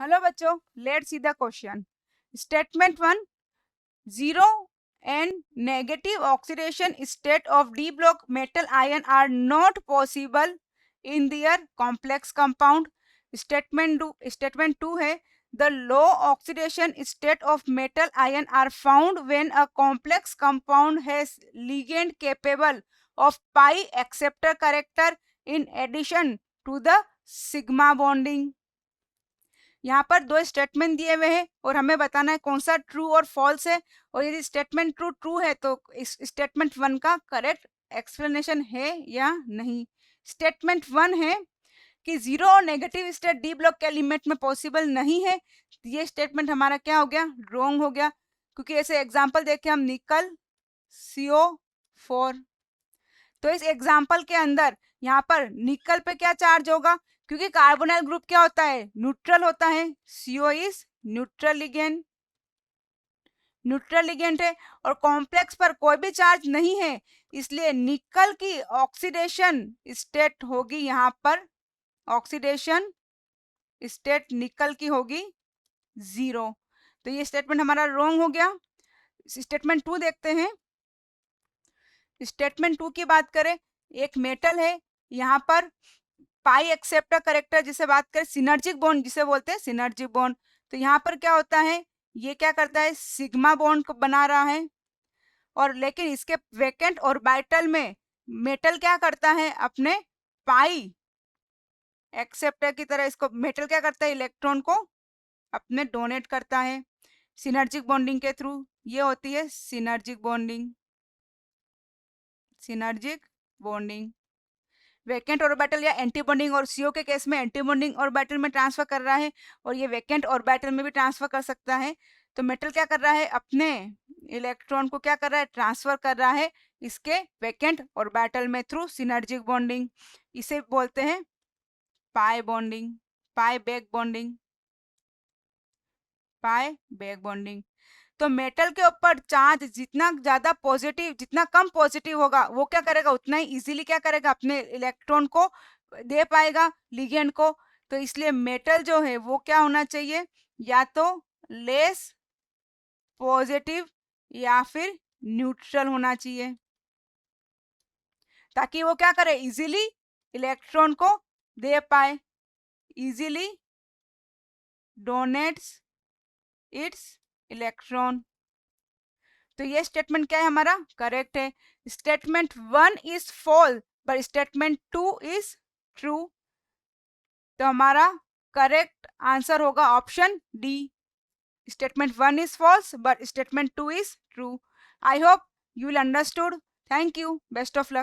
Hello बच्चों, let's see the question. Statement 1. Zero and negative oxidation state of d block metal ion are not possible in their complex compound. Statement 2 है, the low oxidation state of metal ion are found when a complex compound has ligand capable of pi acceptor character in addition to the sigma bonding. यहाँ पर दो statement दिए हुए हैं और हमें बताना है कौन सा ट्रू और फॉल्स है, और यदि स्टेटमेंट ट्रू है तो इस स्टेटमेंट 1 का करेक्ट एक्सप्लेनेशन है या नहीं. स्टेटमेंट 1 है कि जीरो और नेगेटिव स्टेट डी ब्लॉक के एलिमेंट में पॉसिबल नहीं है. ये स्टेटमेंट हमारा क्या हो गया, रॉन्ग हो गया, क्योंकि ऐसे एग्जाम्पल देखे हम निकल CO4. तो इस एग्जाम्पल के अंदर यहाँ पर निकल पे क्या चार्ज होगा, क्योंकि कार्बोनाइल ग्रुप क्या होता है, न्यूट्रल होता है. CO इज न्यूट्रल लिगेंड है और कॉम्प्लेक्स पर कोई भी चार्ज नहीं है, इसलिए निकल की ऑक्सीडेशन स्टेट होगी यहाँ पर, ऑक्सीडेशन स्टेट निकल की होगी 0. तो ये स्टेटमेंट हमारा रॉन्ग हो गया. स्टेटमेंट 2 देखते हैं. स्टेटमेंट 2 की बात करें, एक मेटल है, यहाँ पर पाई एक्सेप्टर करेक्टर जिसे बात करें, सिनर्जिक बॉन्ड जिसे बोलते हैं सिनर्जिक बॉन्ड. तो यहाँ पर क्या होता है, ये क्या करता है, सिग्मा बॉन्ड को बना रहा है. और लेकिन इसके वैकेंट ऑर्बिटल में मेटल क्या करता है, अपने पाई एक्सेप्टर की तरह इसको मेटल क्या करता है, इलेक्ट्रॉन को अपने डोनेट करता है सिनर्जिक बॉन्डिंग के थ्रू. ये होती है सिनर्जिक बॉन्डिंग. वैकेंट ऑर्बिटल या एंटी बॉन्डिंग, और सीओ के केस में एंटी बॉन्डिंग ऑर्बिटल में ट्रांसफर कर रहा है और ये वैकेंट ऑर्बिटल में भी ट्रांसफर कर सकता है. तो मेटल क्या कर रहा है, अपने इलेक्ट्रॉन को क्या कर रहा है, ट्रांसफर कर रहा है इसके वैकेंट ऑर्बिटल में थ्रू सिनर्जिक बॉन्डिंग. इसे बोलते हैं पाई बैक बॉन्डिंग. तो मेटल के ऊपर चार्ज जितना ज्यादा पॉजिटिव, जितना कम पॉजिटिव होगा, वो क्या करेगा, उतना ही इजीली क्या करेगा, अपने इलेक्ट्रॉन को दे पाएगा लिगेंड को. तो इसलिए मेटल जो है वो क्या होना चाहिए, या तो लेस पॉजिटिव या फिर न्यूट्रल होना चाहिए, ताकि वो क्या करे, इजीली इलेक्ट्रॉन को दे पाए, इजीली डोनेट्स इट्स इलेक्ट्रॉन. तो ये स्टेटमेंट क्या है, हमारा करेक्ट है. Statement 1 is false but statement 2 is true. तो हमारा करेक्ट आंसर होगा option D. Statement 1 is false but statement 2 is true. I hope you will understood. Thank you. Best of luck.